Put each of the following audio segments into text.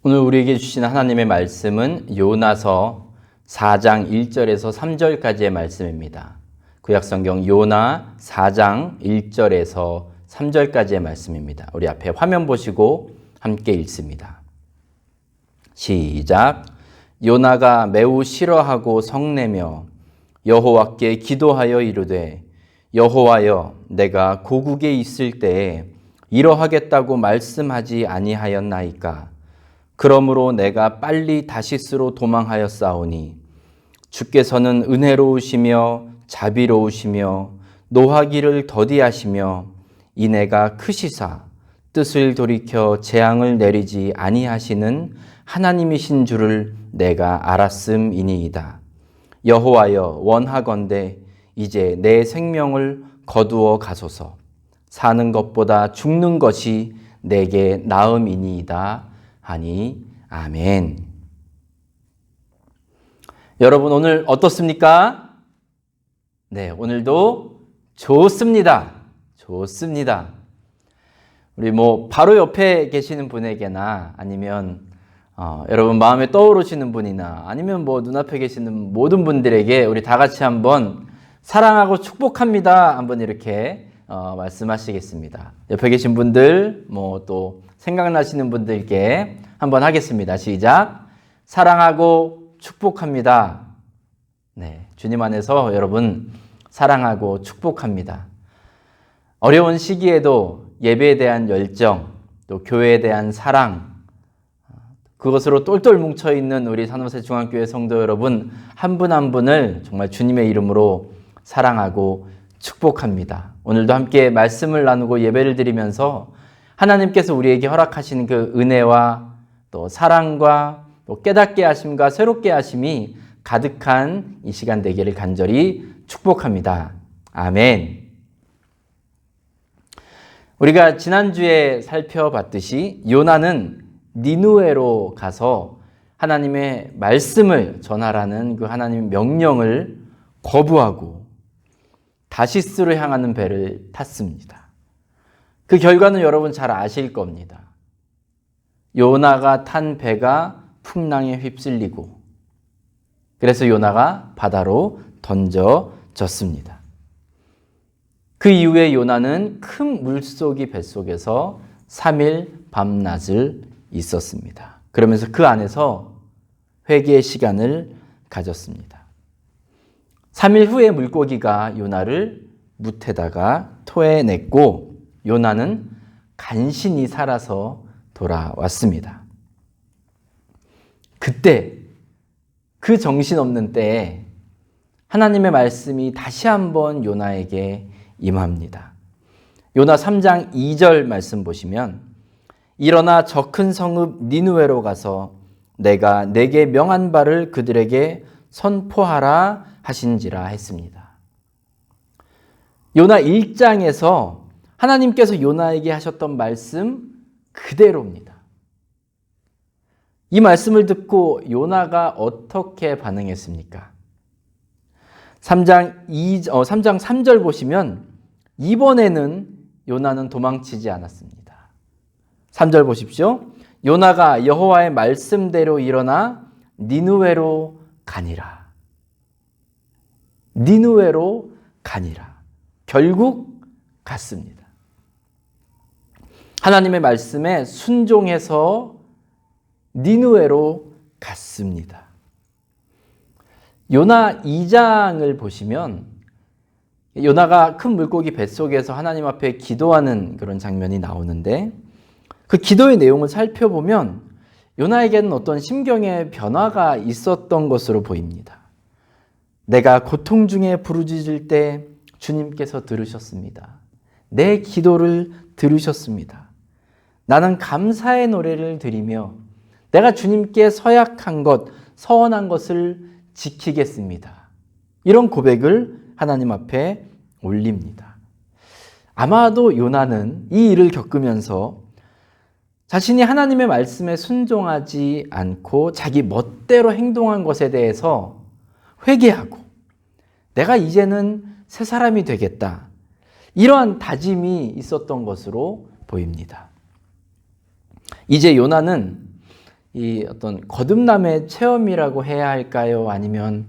오늘 우리에게 주신 하나님의 말씀은 요나서 4장 1절에서 3절까지의 말씀입니다. 구약성경 요나 4장 1절에서 3절까지의 말씀입니다. 우리 앞에 화면 보시고 함께 읽습니다. 시작. 요나가 매우 싫어하고 성내며 여호와께 기도하여 이르되 여호와여, 내가 고국에 있을 때에 이러하겠다고 말씀하지 아니하였나이까? 그러므로 내가 빨리 다시스로 도망하였사오니 주께서는 은혜로우시며 자비로우시며 노하기를 더디하시며 이내가 크시사 뜻을 돌이켜 재앙을 내리지 아니하시는 하나님이신 줄을 내가 알았음이니이다. 여호와여, 원하건대 이제 내 생명을 거두어 가소서. 사는 것보다 죽는 것이 내게 나음이니이다 하니 아멘. 여러분 오늘 어떻습니까? 네, 오늘도 좋습니다. 좋습니다. 우리 바로 옆에 계시는 분에게나 아니면 여러분 마음에 떠오르시는 분이나 아니면 눈앞에 계시는 모든 분들에게 우리 다 같이 한번 사랑하고 축복합니다. 한번 이렇게 말씀하시겠습니다. 옆에 계신 분들, 또 생각나시는 분들께 한번 하겠습니다. 시작. 사랑하고 축복합니다. 네, 주님 안에서 여러분 사랑하고 축복합니다. 어려운 시기에도 예배에 대한 열정, 또 교회에 대한 사랑, 그것으로 똘똘 뭉쳐있는 우리 산호세 중앙교회 성도 여러분 한 분 한 분을 정말 주님의 이름으로 사랑하고 축복합니다. 오늘도 함께 말씀을 나누고 예배를 드리면서 하나님께서 우리에게 허락하시는 그 은혜와 또 사랑과 또 깨닫게 하심과 새롭게 하심이 가득한 이 시간 되기를 간절히 축복합니다. 아멘. 우리가 지난주에 살펴봤듯이 요나는 니느웨로 가서 하나님의 말씀을 전하라는 그 하나님의 명령을 거부하고 다시스로 향하는 배를 탔습니다. 그 결과는 여러분 잘 아실 겁니다. 요나가 탄 배가 풍랑에 휩쓸리고 그래서 요나가 바다로 던져졌습니다. 그 이후에 요나는 큰 물속이 뱃속에서 3일 밤낮을 있었습니다. 그러면서 그 안에서 회개의 시간을 가졌습니다. 3일 후에 물고기가 요나를 뭇에다가 토해냈고 요나는 간신히 살아서 돌아왔습니다. 그때 그 정신없는 때에 하나님의 말씀이 다시 한번 요나에게 임합니다. 요나 3장 2절 말씀 보시면 일어나 저 큰 성읍 니느웨로 가서 내가 내게 명한 바를 그들에게 선포하라 하신지라 했습니다. 요나 1장에서 하나님께서 요나에게 하셨던 말씀 그대로입니다. 이 말씀을 듣고 요나가 어떻게 반응했습니까? 3장 3절 보시면 이번에는 요나는 도망치지 않았습니다. 3절 보십시오. 요나가 여호와의 말씀대로 일어나 니느웨로 가니라. 니느웨로 가니라. 결국 갔습니다. 하나님의 말씀에 순종해서 니느웨로 갔습니다. 요나 2장을 보시면 요나가 큰 물고기 뱃속에서 하나님 앞에 기도하는 그런 장면이 나오는데 그 기도의 내용을 살펴보면 요나에게는 어떤 심경의 변화가 있었던 것으로 보입니다. 내가 고통 중에 부르짖을 때 주님께서 들으셨습니다. 내 기도를 들으셨습니다. 나는 감사의 노래를 드리며 내가 주님께 서약한 것, 서원한 것을 지키겠습니다. 이런 고백을 하나님 앞에 올립니다. 아마도 요나는 이 일을 겪으면서 자신이 하나님의 말씀에 순종하지 않고 자기 멋대로 행동한 것에 대해서 회개하고 내가 이제는 새 사람이 되겠다. 이러한 다짐이 있었던 것으로 보입니다. 이제 요나는 이 어떤 거듭남의 체험이라고 해야 할까요? 아니면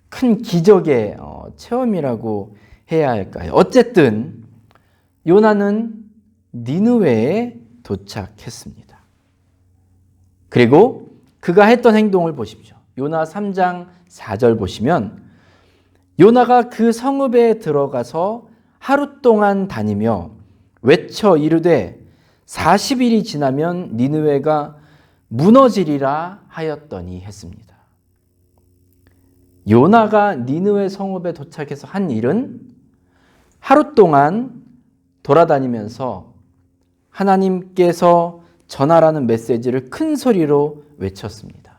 큰 기적의 체험이라고 해야 할까요? 어쨌든 요나는 니느웨에 도착했습니다. 그리고 그가 했던 행동을 보십시오. 요나 3장 4절 보시면 요나가 그 성읍에 들어가서 하루 동안 다니며 외쳐 이르되 40일이 지나면 니느웨가 무너지리라 하였더니 했습니다. 요나가 니느웨 성읍에 도착해서 한 일은 하루 동안 돌아다니면서 하나님께서 전하라는 메시지를 큰 소리로 외쳤습니다.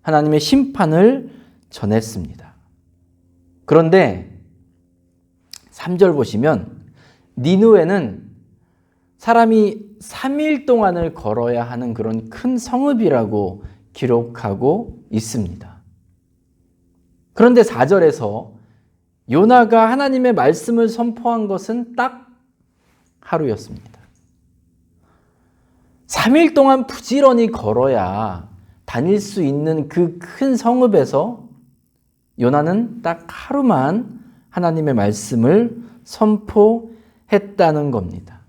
하나님의 심판을 전했습니다. 그런데 3절 보시면 니느웨는 사람이 3일 동안을 걸어야 하는 그런 큰 성읍이라고 기록하고 있습니다. 그런데 4절에서 요나가 하나님의 말씀을 선포한 것은 딱 하루였습니다. 3일 동안 부지런히 걸어야 다닐 수 있는 그 큰 성읍에서 요나는 딱 하루만 하나님의 말씀을 선포했다는 겁니다.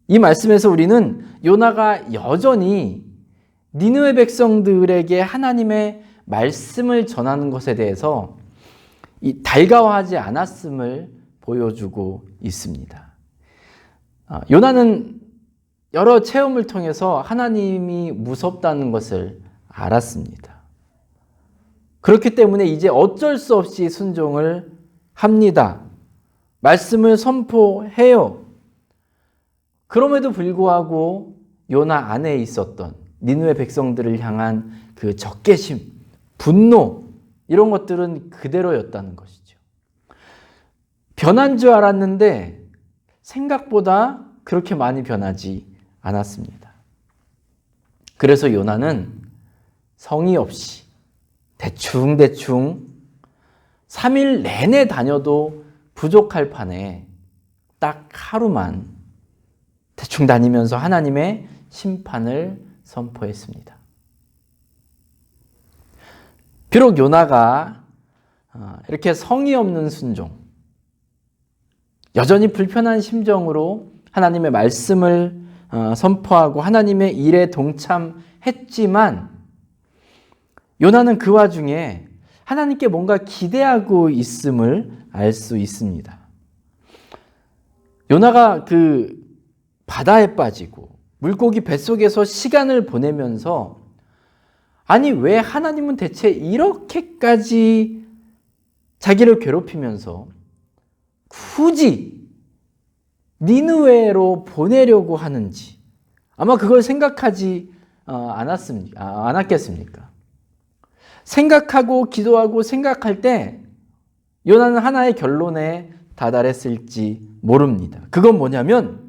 이 말씀에서 우리는 요나가 여전히 니느웨 백성들에게 하나님의 말씀을 전하는 것에 대해서 달가워하지 않았음을 보여주고 있습니다. 요나는 여러 체험을 통해서 하나님이 무섭다는 것을 알았습니다. 그렇기 때문에 이제 어쩔 수 없이 순종을 합니다. 말씀을 선포해요. 그럼에도 불구하고 요나 안에 있었던 니느웨 백성들을 향한 그 적개심, 분노 이런 것들은 그대로였다는 것이죠. 변한 줄 알았는데 생각보다 그렇게 많이 변하지 않았습니다. 그래서 요나는 성의 없이 대충 3일 내내 다녀도 부족할 판에 딱 하루만 대충 다니면서 하나님의 심판을 선포했습니다. 비록 요나가 이렇게 성의 없는 순종, 여전히 불편한 심정으로 하나님의 말씀을 선포하고 하나님의 일에 동참했지만 요나는 그 와중에 하나님께 뭔가 기대하고 있음을 알 수 있습니다. 요나가 그 바다에 빠지고 물고기 뱃속에서 시간을 보내면서 아니 왜 하나님은 대체 이렇게까지 자기를 괴롭히면서 굳이 니느웨로 보내려고 하는지 아마 그걸 생각하지 않았겠습니까? 생각하고 기도하고 생각할 때 요나는 하나의 결론에 다다랐을지 모릅니다. 그건 뭐냐면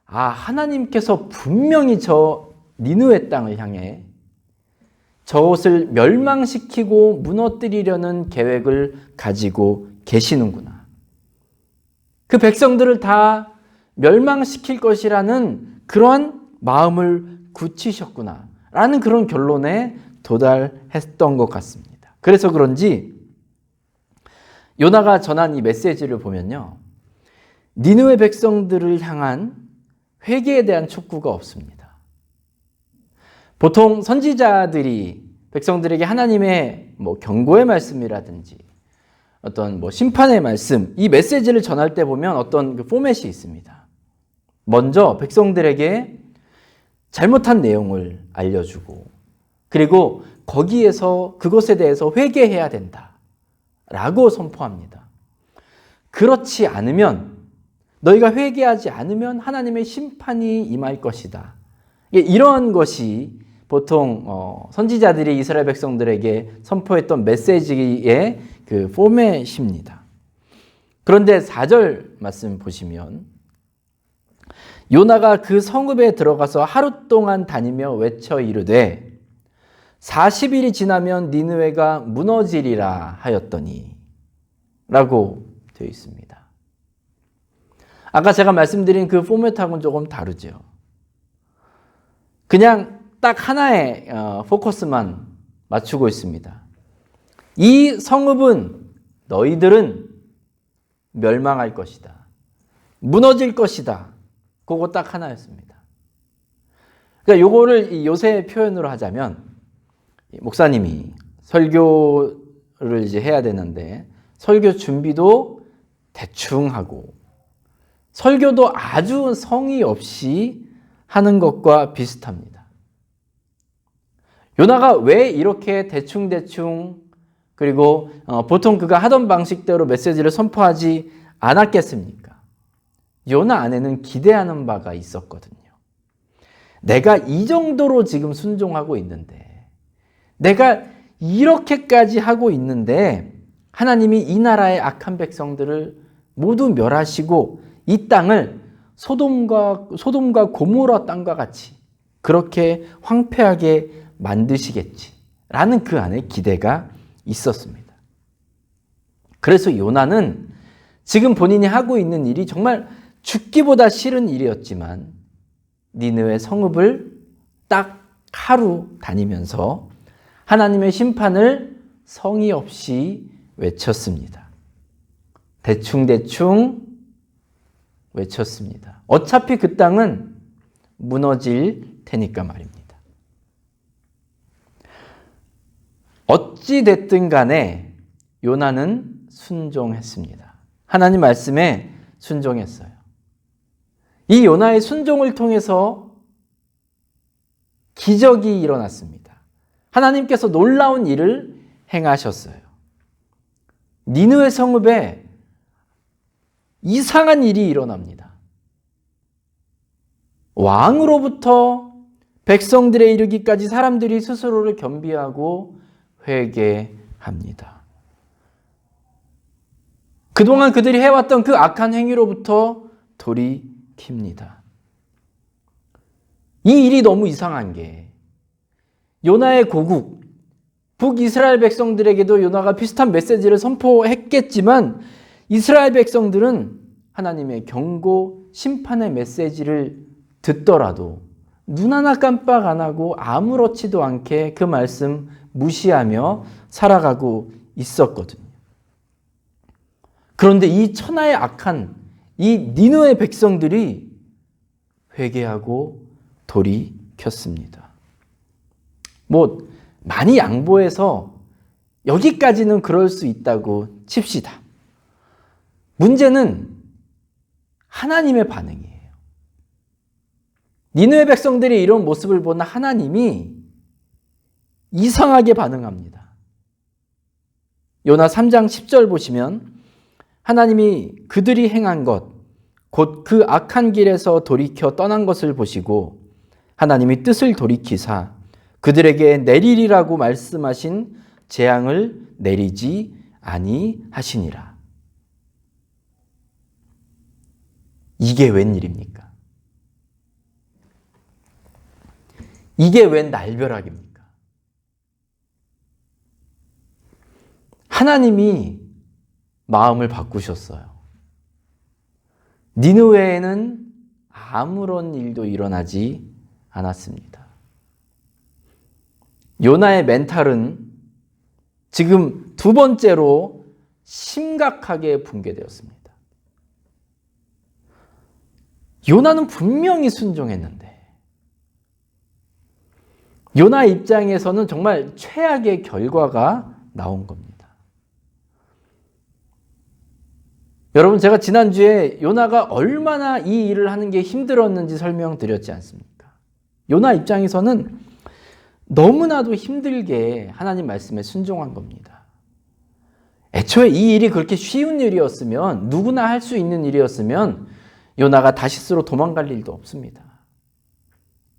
하나님께서 분명히 저 니느웨 땅을 향해 저것을 멸망시키고 무너뜨리려는 계획을 가지고 계시는구나. 그 백성들을 다 멸망시킬 것이라는 그러한 마음을 굳히셨구나 라는 그런 결론에 도달했던 것 같습니다. 그래서 그런지 요나가 전한 이 메시지를 보면요, 니느웨 백성들을 향한 회개에 대한 촉구가 없습니다. 보통 선지자들이 백성들에게 하나님의 경고의 말씀이라든지 어떤 심판의 말씀, 이 메시지를 전할 때 보면 어떤 그 포맷이 있습니다. 먼저 백성들에게 잘못한 내용을 알려주고 그리고 거기에서 그것에 대해서 회개해야 된다라고 선포합니다. 그렇지 않으면 너희가 회개하지 않으면 하나님의 심판이 임할 것이다. 이러한 것이 보통 선지자들이 이스라엘 백성들에게 선포했던 메시지의 그 포맷입니다. 그런데 4절 말씀 보시면 요나가 그 성읍에 들어가서 하루 동안 다니며 외쳐 이르되 40일이 지나면 니느웨가 무너지리라 하였더니 라고 되어 있습니다. 아까 제가 말씀드린 그 포맷하고는 조금 다르죠. 그냥 딱 하나의 포커스만 맞추고 있습니다. 이 성읍은 너희들은 멸망할 것이다. 무너질 것이다. 그거 딱 하나였습니다. 그러니까 요거를 요새 표현으로 하자면 목사님이 설교를 이제 해야 되는데 설교 준비도 대충 하고 설교도 아주 성의 없이 하는 것과 비슷합니다. 요나가 왜 이렇게 대충대충 그리고 보통 그가 하던 방식대로 메시지를 선포하지 않았겠습니까? 요나 안에는 기대하는 바가 있었거든요. 내가 이 정도로 지금 순종하고 있는데, 내가 이렇게까지 하고 있는데 하나님이 이 나라의 악한 백성들을 모두 멸하시고 이 땅을 소돔과 고모라 땅과 같이 그렇게 황폐하게 만드시겠지라는 그 안에 기대가 있었습니다. 그래서 요나는 지금 본인이 하고 있는 일이 정말 죽기보다 싫은 일이었지만 니느웨 성읍을 딱 하루 다니면서 하나님의 심판을 성의 없이 외쳤습니다. 대충대충 외쳤습니다. 어차피 그 땅은 무너질 테니까 말입니다. 어찌 됐든 간에 요나는 순종했습니다. 하나님 말씀에 순종했어요. 이 요나의 순종을 통해서 기적이 일어났습니다. 하나님께서 놀라운 일을 행하셨어요. 니느웨 성읍에 이상한 일이 일어납니다. 왕으로부터 백성들에 이르기까지 사람들이 스스로를 겸비하고 회개합니다. 그동안 그들이 해왔던 그 악한 행위로부터 돌이킵니다. 이 일이 너무 이상한 게 요나의 고국, 북이스라엘 백성들에게도 요나가 비슷한 메시지를 선포했겠지만 이스라엘 백성들은 하나님의 경고, 심판의 메시지를 듣더라도 눈 하나 깜빡 안 하고 아무렇지도 않게 그 말씀 무시하며 살아가고 있었거든요. 그런데 이 천하의 악한 이 니느웨 백성들이 회개하고 돌이켰습니다. 많이 양보해서 여기까지는 그럴 수 있다고 칩시다. 문제는 하나님의 반응이에요. 니느웨 백성들이 이런 모습을 본 하나님이 이상하게 반응합니다. 요나 3장 10절 보시면 하나님이 그들이 행한 것, 곧 그 악한 길에서 돌이켜 떠난 것을 보시고 하나님이 뜻을 돌이키사 그들에게 내리리라고 말씀하신 재앙을 내리지 아니하시니라. 이게 웬일입니까? 이게 웬 날벼락입니까? 하나님이 마음을 바꾸셨어요. 니느웨에는 아무런 일도 일어나지 않았습니다. 요나의 멘탈은 지금 두 번째로 심각하게 붕괴되었습니다. 요나는 분명히 순종했는데 요나 입장에서는 정말 최악의 결과가 나온 겁니다. 여러분, 제가 지난주에 요나가 얼마나 이 일을 하는 게 힘들었는지 설명드렸지 않습니까? 요나 입장에서는 너무나도 힘들게 하나님 말씀에 순종한 겁니다. 애초에 이 일이 그렇게 쉬운 일이었으면, 누구나 할 수 있는 일이었으면 요나가 다시스로 도망갈 일도 없습니다.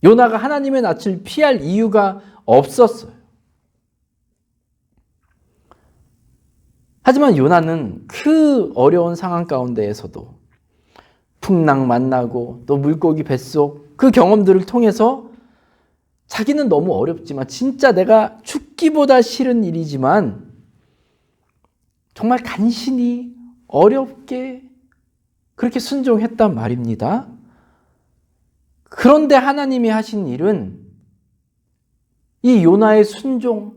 요나가 하나님의 낯을 피할 이유가 없었어요. 하지만 요나는 그 어려운 상황 가운데에서도 풍랑 만나고 또 물고기 뱃속 그 경험들을 통해서 자기는 너무 어렵지만 진짜 내가 죽기보다 싫은 일이지만 정말 간신히 어렵게 그렇게 순종했단 말입니다. 그런데 하나님이 하신 일은 이 요나의 순종,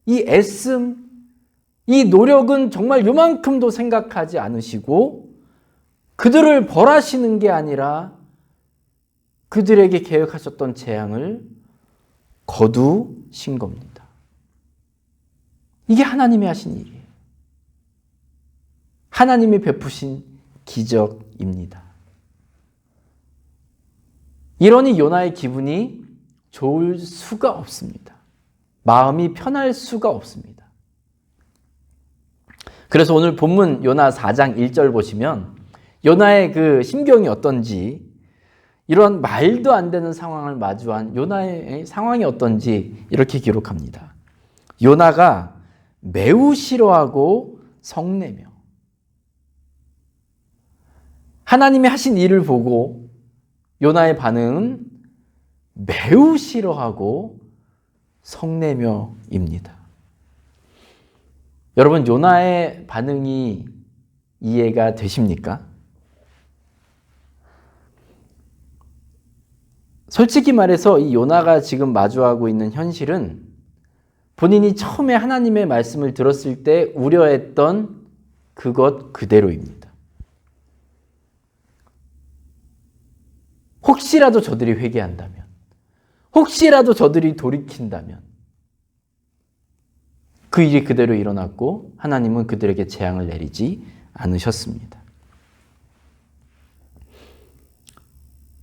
이 애씀, 이 노력은 정말 요만큼도 생각하지 않으시고 그들을 벌하시는 게 아니라 그들에게 계획하셨던 재앙을 거두신 겁니다. 이게 하나님이 하신 일이에요. 하나님이 베푸신 기적입니다. 이러니 요나의 기분이 좋을 수가 없습니다. 마음이 편할 수가 없습니다. 그래서 오늘 본문 요나 4장 1절 보시면 요나의 그 심경이 어떤지, 이런 말도 안 되는 상황을 마주한 요나의 상황이 어떤지 이렇게 기록합니다. 요나가 매우 싫어하고 성내며, 하나님이 하신 일을 보고 요나의 반응은 매우 싫어하고 성내며입니다. 여러분, 요나의 반응이 이해가 되십니까? 솔직히 말해서 이 요나가 지금 마주하고 있는 현실은 본인이 처음에 하나님의 말씀을 들었을 때 우려했던 그것 그대로입니다. 혹시라도 저들이 회개한다면, 혹시라도 저들이 돌이킨다면 그 일이 그대로 일어났고 하나님은 그들에게 재앙을 내리지 않으셨습니다.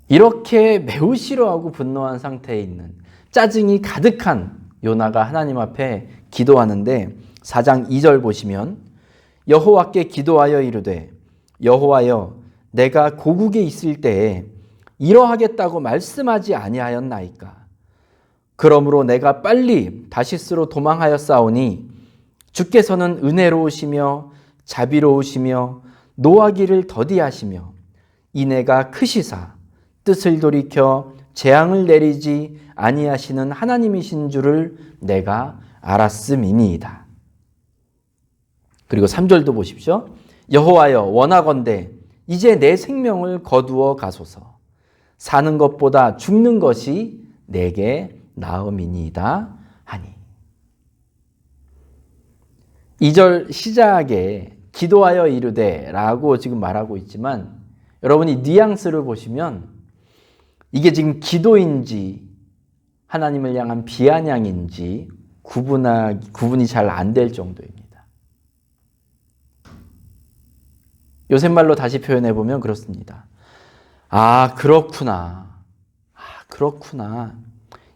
이렇게 매우 싫어하고 분노한 상태에 있는, 짜증이 가득한 요나가 하나님 앞에 기도하는데 4장 2절 보시면 여호와께 기도하여 이르되 여호와여 내가 고국에 있을 때에 이러하겠다고 말씀하지 아니하였나이까. 그러므로 내가 빨리 다시스로 도망하였사오니 주께서는 은혜로우시며 자비로우시며 노하기를 더디하시며 이내가 크시사 뜻을 돌이켜 재앙을 내리지 아니하시는 하나님이신 줄을 내가 알았음이니이다. 그리고 3절도 보십시오. 여호와여 원하건대 이제 내 생명을 거두어 가소서. 사는 것보다 죽는 것이 내게 나음이니이다 하니. 2절 시작에 기도하여 이르되 라고 지금 말하고 있지만 여러분이 뉘앙스를 보시면 이게 지금 기도인지 하나님을 향한 비아냥인지 구분이 잘 안 될 정도입니다. 요새 말로 다시 표현해 보면 그렇습니다. 아, 그렇구나. 아, 그렇구나.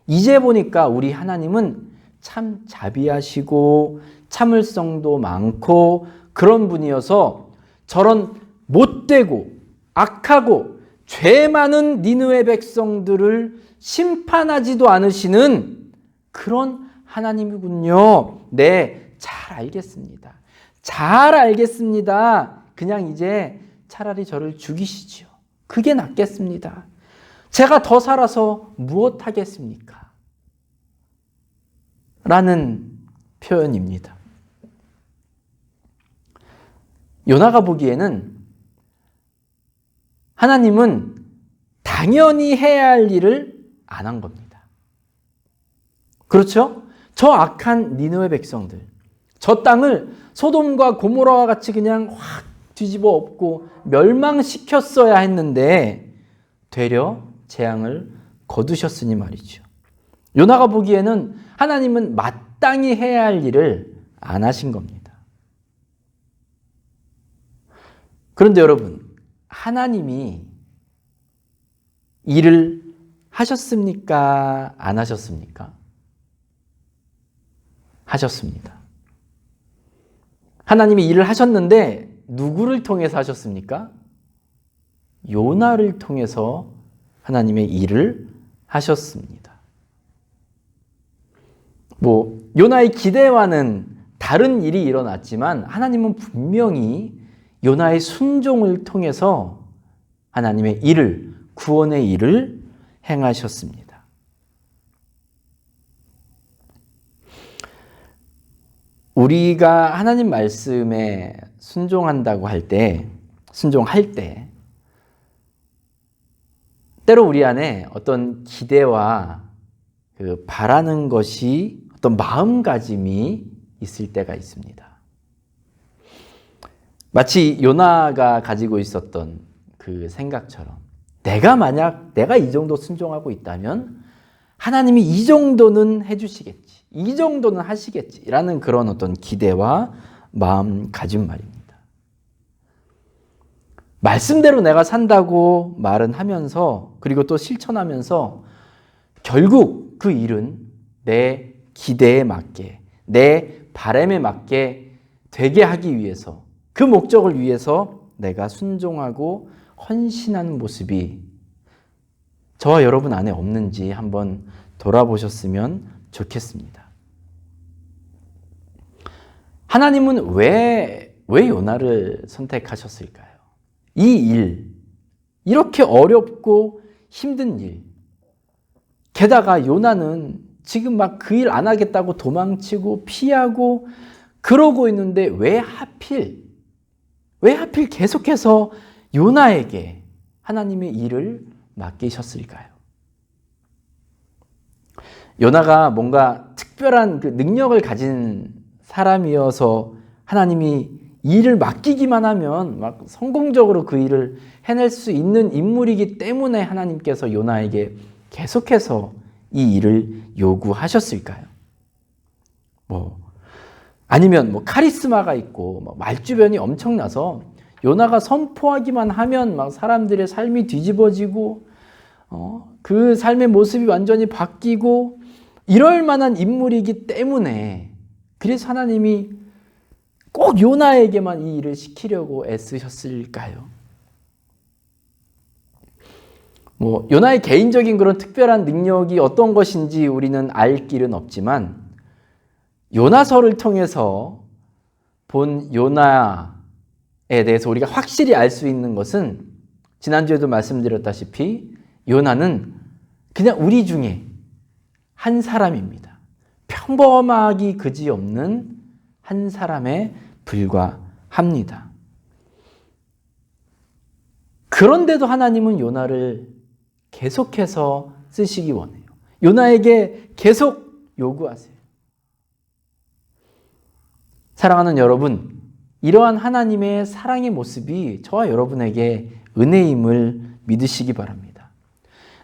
이제 보니까 우리 하나님은 참 자비하시고 참을성도 많고 그런 분이어서 저런 못되고 악하고 죄 많은 니느웨 백성들을 심판하지도 않으시는 그런 하나님이군요. 네, 잘 알겠습니다. 잘 알겠습니다. 그냥 이제 차라리 저를 죽이시죠. 그게 낫겠습니다. 제가 더 살아서 무엇 하겠습니까? 라는 표현입니다. 요나가 보기에는 하나님은 당연히 해야 할 일을 안 한 겁니다. 그렇죠? 저 악한 니느웨 백성들, 저 땅을 소돔과 고모라와 같이 그냥 확 뒤집어 엎고 멸망시켰어야 했는데 되려 재앙을 거두셨으니 말이죠. 요나가 보기에는 하나님은 마땅히 해야 할 일을 안 하신 겁니다. 그런데 여러분, 하나님이 일을 하셨습니까? 안 하셨습니까? 하셨습니다. 하나님이 일을 하셨는데 누구를 통해서 하셨습니까? 요나를 통해서 하나님의 일을 하셨습니다. 요나의 기대와는 다른 일이 일어났지만 하나님은 분명히 요나의 순종을 통해서 하나님의 일을, 구원의 일을 행하셨습니다. 우리가 하나님 말씀에 순종할 때 때로 우리 안에 어떤 기대와 그 바라는 것이 어떤 마음가짐이 있을 때가 있습니다. 마치 요나가 가지고 있었던 그 생각처럼 내가 이 정도 순종하고 있다면 하나님이 이 정도는 해주시겠지, 이 정도는 하시겠지라는 그런 어떤 기대와 마음가짐 말입니다. 말씀대로 내가 산다고 말은 하면서 그리고 또 실천하면서 결국 그 일은 내 기대에 맞게, 내 바람에 맞게 되게 하기 위해서, 그 목적을 위해서 내가 순종하고 헌신하는 모습이 저와 여러분 안에 없는지 한번 돌아보셨으면 좋겠습니다. 하나님은 왜 요나를 선택하셨을까요? 이 일, 이렇게 어렵고 힘든 일, 게다가 요나는 지금 막 그 일 안 하겠다고 도망치고 피하고 그러고 있는데 왜 하필 계속해서 요나에게 하나님의 일을 맡기셨을까요? 요나가 뭔가 특별한 그 능력을 가진 사람이어서 하나님이 일을 맡기기만 하면 막 성공적으로 그 일을 해낼 수 있는 인물이기 때문에 하나님께서 요나에게 계속해서 이 일을 요구하셨을까요? 아니면 카리스마가 있고 말주변이 엄청나서 요나가 선포하기만 하면 막 사람들의 삶이 뒤집어지고 그 삶의 모습이 완전히 바뀌고 이럴 만한 인물이기 때문에 그래서 하나님이 꼭 요나에게만 이 일을 시키려고 애쓰셨을까요? 요나의 개인적인 그런 특별한 능력이 어떤 것인지 우리는 알 길은 없지만 요나서를 통해서 본 요나에 대해서 우리가 확실히 알 수 있는 것은 지난주에도 말씀드렸다시피 요나는 그냥 우리 중에 한 사람입니다. 평범하기 그지없는 한 사람에 불과합니다. 그런데도 하나님은 요나를 계속해서 쓰시기 원해요. 요나에게 계속 요구하세요. 사랑하는 여러분, 이러한 하나님의 사랑의 모습이 저와 여러분에게 은혜임을 믿으시기 바랍니다.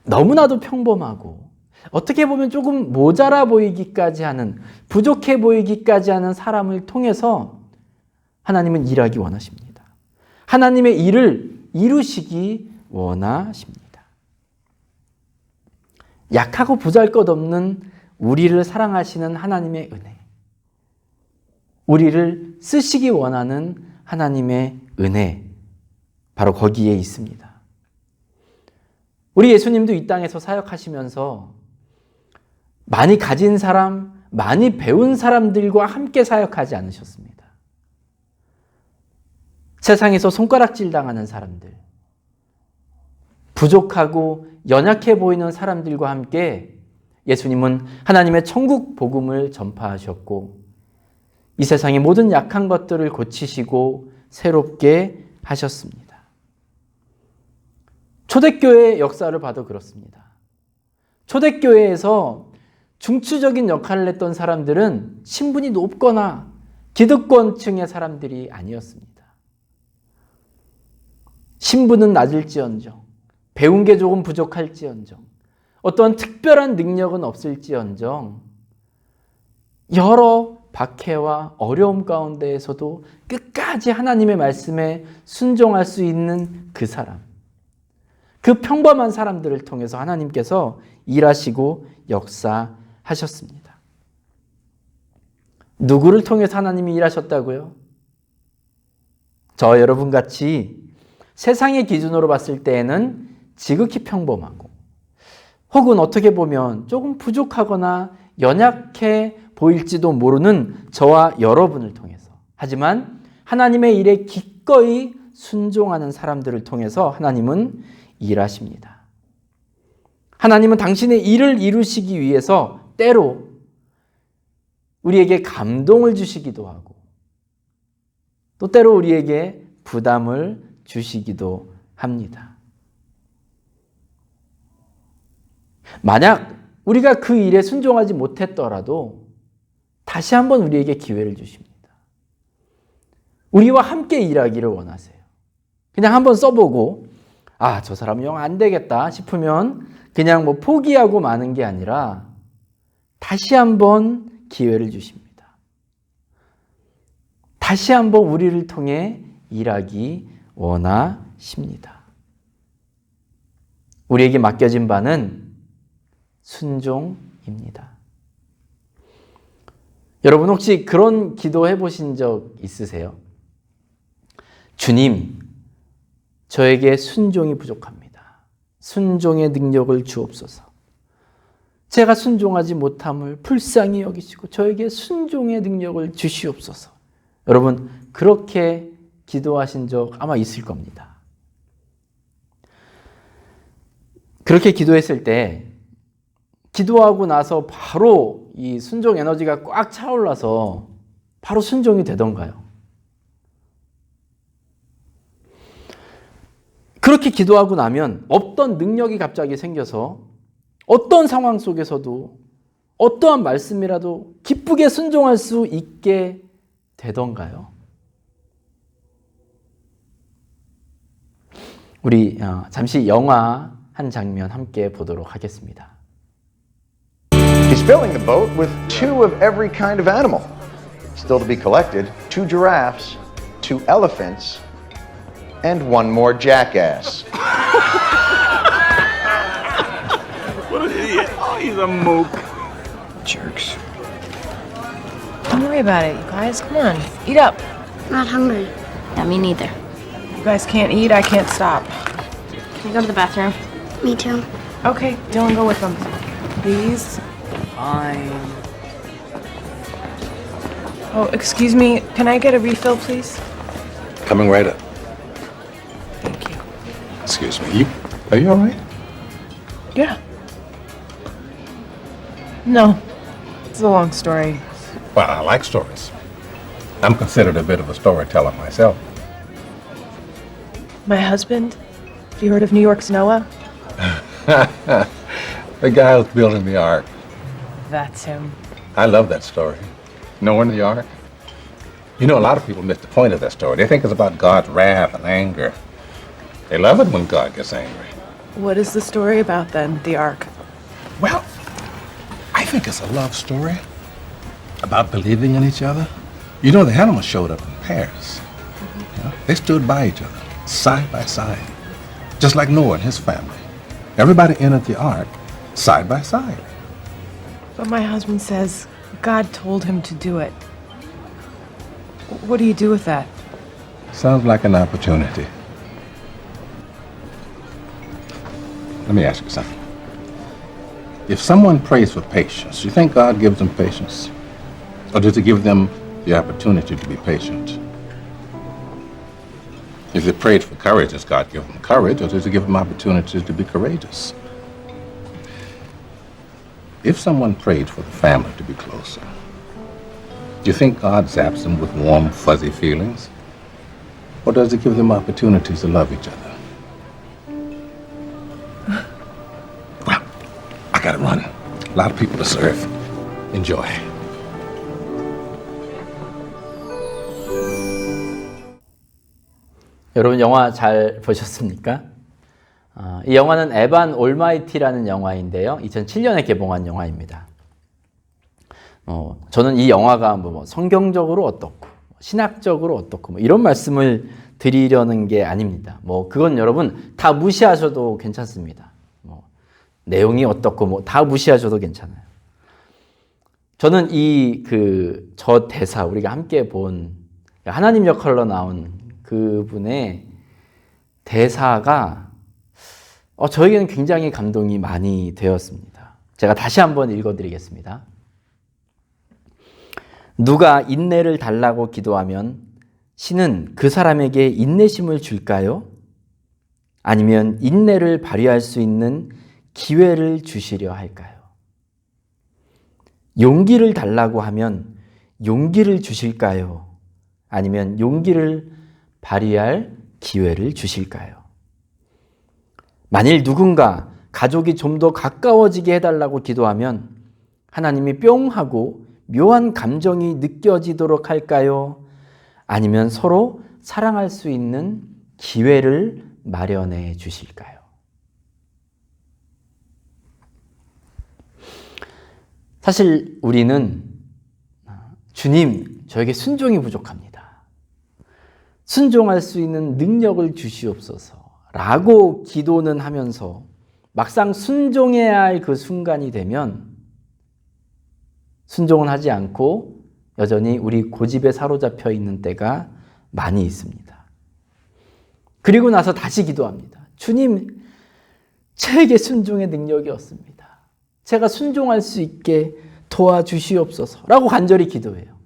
너무나도 평범하고 어떻게 보면 조금 모자라 보이기까지 하는, 부족해 보이기까지 하는 사람을 통해서 하나님은 일하기 원하십니다. 하나님의 일을 이루시기 원하십니다. 약하고 보잘것없는 우리를 사랑하시는 하나님의 은혜, 우리를 쓰시기 원하는 하나님의 은혜, 바로 거기에 있습니다. 우리 예수님도 이 땅에서 사역하시면서 많이 가진 사람, 많이 배운 사람들과 함께 사역하지 않으셨습니다. 세상에서 손가락질 당하는 사람들, 부족하고 연약해 보이는 사람들과 함께 예수님은 하나님의 천국 복음을 전파하셨고 이 세상의 모든 약한 것들을 고치시고 새롭게 하셨습니다. 초대교회의 역사를 봐도 그렇습니다. 초대교회에서 중추적인 역할을 했던 사람들은 신분이 높거나 기득권층의 사람들이 아니었습니다. 신분은 낮을지언정, 배운 게 조금 부족할지언정, 어떠한 특별한 능력은 없을지언정 여러 박해와 어려움 가운데에서도 끝까지 하나님의 말씀에 순종할 수 있는 그 사람, 그 평범한 사람들을 통해서 하나님께서 일하시고 역사하셨습니다. 누구를 통해서 하나님이 일하셨다고요? 저 여러분같이 세상의 기준으로 봤을 때에는 지극히 평범하고 혹은 어떻게 보면 조금 부족하거나 연약해 보일지도 모르는 저와 여러분을 통해서, 하지만 하나님의 일에 기꺼이 순종하는 사람들을 통해서 하나님은 일하십니다. 하나님은 당신의 일을 이루시기 위해서 때로 우리에게 감동을 주시기도 하고 또 때로 우리에게 부담을 주시기도 합니다. 만약 우리가 그 일에 순종하지 못했더라도 다시 한번 우리에게 기회를 주십니다. 우리와 함께 일하기를 원하세요. 그냥 한번 써보고 저 사람 영 안 되겠다 싶으면 그냥 포기하고 마는 게 아니라 다시 한번 기회를 주십니다. 다시 한번 우리를 통해 일하기 원하십니다. 우리에게 맡겨진 바는 순종입니다. 여러분 혹시 그런 기도 해보신 적 있으세요? 주님, 저에게 순종이 부족합니다. 순종의 능력을 주옵소서. 제가 순종하지 못함을 불쌍히 여기시고 저에게 순종의 능력을 주시옵소서. 여러분 그렇게 기도하신 적 아마 있을 겁니다. 그렇게 기도했을 때 기도하고 나서 바로 이 순종 에너지가 꽉 차올라서 바로 순종이 되던가요? 그렇게 기도하고 나면 없던 능력이 갑자기 생겨서 어떤 상황 속에서도 어떠한 말씀이라도 기쁘게 순종할 수 있게 되던가요? 우리 잠시 영화 한 장면 함께 보도록 하겠습니다. He's filling the boat with 2 of every kind of animal. Still to be collected, 2 giraffes, 2 elephants, and 1 more jackass. What an idiot. Oh, he's a mook. Jerks. Don't worry about it, you guys. Come on, eat up. Not hungry. Yeah, me neither. You guys can't eat, I can't stop. Can I go to the bathroom? Me too. Okay, Dylan, go with them. Please. Fine. Oh, excuse me. Can I get a refill, please? Coming right up. Thank you. Excuse me. Are you all right? Yeah. No. It's a long story. Well, I like stories. I'm considered a bit of a storyteller myself. My husband? Have you heard of New York's Noah? The guy who's building the ark. That's him. I love that story. Noah and the ark. You know, a lot of people miss the point of that story. They think it's about God's wrath and anger. They love it when God gets angry. What is the story about then, the Ark? Well, I think it's a love story about believing in each other. You know, the animals showed up in pairs. You know, they stood by each other, side by side, just like Noah and his family. Everybody entered the ark side by side. But my husband says God told him to do it. What do you do with that? Sounds like an opportunity. Let me ask you something. If someone prays for patience, you think God gives them patience? Or does he give them the opportunity to be patient? If they prayed for courage, does God give them courage, or does he give them opportunities to be courageous? If someone prayed for the family to be closer, do you think God zaps them with warm, fuzzy feelings? Or does he give them opportunities to love each other? Well, I gotta run. A lot of people to serve. Enjoy. 여러분 영화 잘 보셨습니까? 이 영화는 에반 올마이티라는 영화인데요. 2007년에 개봉한 영화입니다. 저는 이 영화가 성경적으로 어떻고 신학적으로 어떻고 이런 말씀을 드리려는 게 아닙니다. 그건 여러분 다 무시하셔도 괜찮습니다. 내용이 어떻고 다 무시하셔도 괜찮아요. 저는 저 대사 우리가 함께 본 하나님 역할로 나온 그분의 대사가 저에게는 굉장히 감동이 많이 되었습니다. 제가 다시 한번 읽어드리겠습니다. 누가 인내를 달라고 기도하면 신은 그 사람에게 인내심을 줄까요? 아니면 인내를 발휘할 수 있는 기회를 주시려 할까요? 용기를 달라고 하면 용기를 주실까요? 아니면 용기를 발휘할 기회를 주실까요? 만일 누군가 가족이 좀 더 가까워지게 해달라고 기도하면 하나님이 뿅 하고 묘한 감정이 느껴지도록 할까요? 아니면 서로 사랑할 수 있는 기회를 마련해 주실까요? 사실 우리는 주님, 저에게 순종이 부족합니다. 순종할 수 있는 능력을 주시옵소서 라고 기도는 하면서 막상 순종해야 할 그 순간이 되면 순종은 하지 않고 여전히 우리 고집에 사로잡혀 있는 때가 많이 있습니다. 그리고 나서 다시 기도합니다. 주님, 제게 순종의 능력이 없습니다. 제가 순종할 수 있게 도와주시옵소서 라고 간절히 기도해요.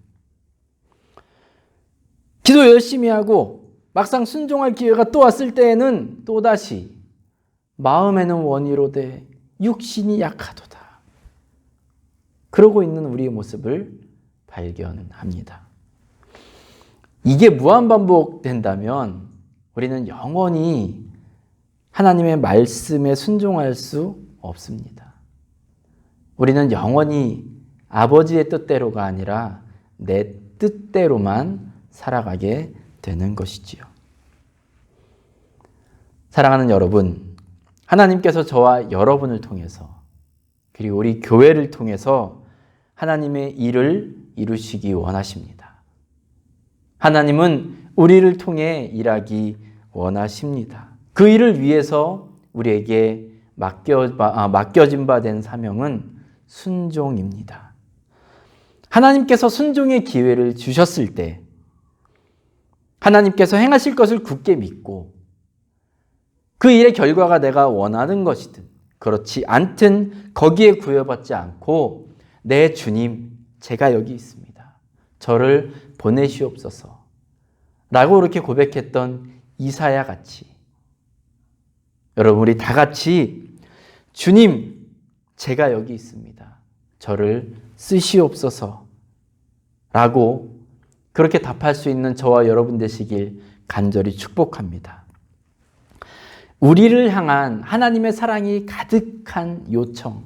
기도 열심히 하고 막상 순종할 기회가 또 왔을 때에는 또다시 마음에는 원이로되 육신이 약하도다. 그러고 있는 우리의 모습을 발견합니다. 이게 무한반복된다면 우리는 영원히 하나님의 말씀에 순종할 수 없습니다. 우리는 영원히 아버지의 뜻대로가 아니라 내 뜻대로만 살아가게 되는 것이지요. 사랑하는 여러분, 하나님께서 저와 여러분을 통해서 그리고 우리 교회를 통해서 하나님의 일을 이루시기 원하십니다. 하나님은 우리를 통해 일하기 원하십니다. 그 일을 위해서 우리에게 맡겨진 바 된 사명은 순종입니다. 하나님께서 순종의 기회를 주셨을 때 하나님께서 행하실 것을 굳게 믿고 그 일의 결과가 내가 원하는 것이든 그렇지 않든 거기에 구애받지 않고 내 주님, 제가 여기 있습니다. 저를 보내시옵소서 라고 이렇게 고백했던 이사야 같이 여러분 우리 다 같이 주님, 제가 여기 있습니다. 저를 쓰시옵소서 라고 그렇게 답할 수 있는 저와 여러분 되시길 간절히 축복합니다. 우리를 향한 하나님의 사랑이 가득한 요청.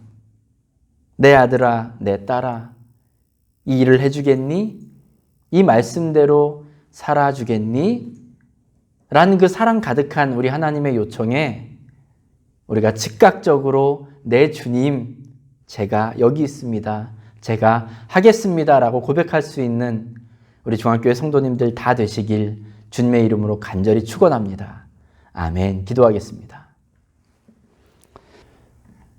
내 아들아, 내 딸아, 이 일을 해주겠니? 이 말씀대로 살아주겠니? 라는 그 사랑 가득한 우리 하나님의 요청에 우리가 즉각적으로 내 주님, 제가 여기 있습니다. 제가 하겠습니다. 라고 고백할 수 있는 우리 중앙교회 성도님들 다 되시길 주님의 이름으로 간절히 축원합니다. 아멘. 기도하겠습니다.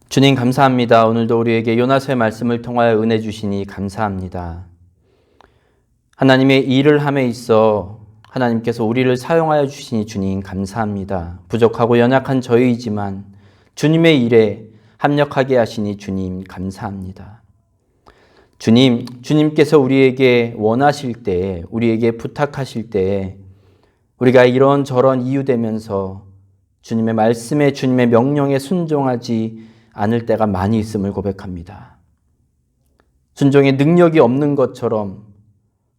주님 감사합니다. 오늘도 우리에게 요나서의 말씀을 통하여 은혜 주시니 감사합니다. 하나님의 일을 함에 있어 하나님께서 우리를 사용하여 주시니 주님 감사합니다. 부족하고 연약한 저희이지만 주님의 일에 합력하게 하시니 주님 감사합니다. 주님, 주님께서 우리에게 원하실 때, 우리에게 부탁하실 때 우리가 이런저런 이유되면서 주님의 말씀에 주님의 명령에 순종하지 않을 때가 많이 있음을 고백합니다. 순종의 능력이 없는 것처럼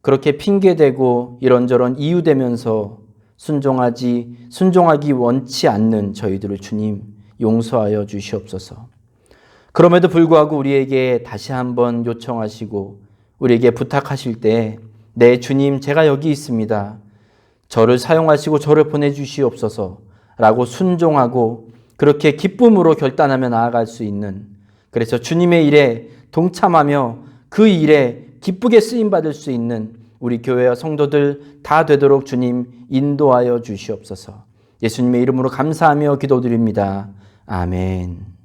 그렇게 핑계대고 이런저런 이유되면서 순종하기 원치 않는 저희들을 주님 용서하여 주시옵소서. 그럼에도 불구하고 우리에게 다시 한번 요청하시고 우리에게 부탁하실 때 내 주님 제가 여기 있습니다. 저를 사용하시고 저를 보내주시옵소서 라고 순종하고 그렇게 기쁨으로 결단하며 나아갈 수 있는 그래서 주님의 일에 동참하며 그 일에 기쁘게 쓰임받을 수 있는 우리 교회와 성도들 다 되도록 주님 인도하여 주시옵소서. 예수님의 이름으로 감사하며 기도드립니다. 아멘.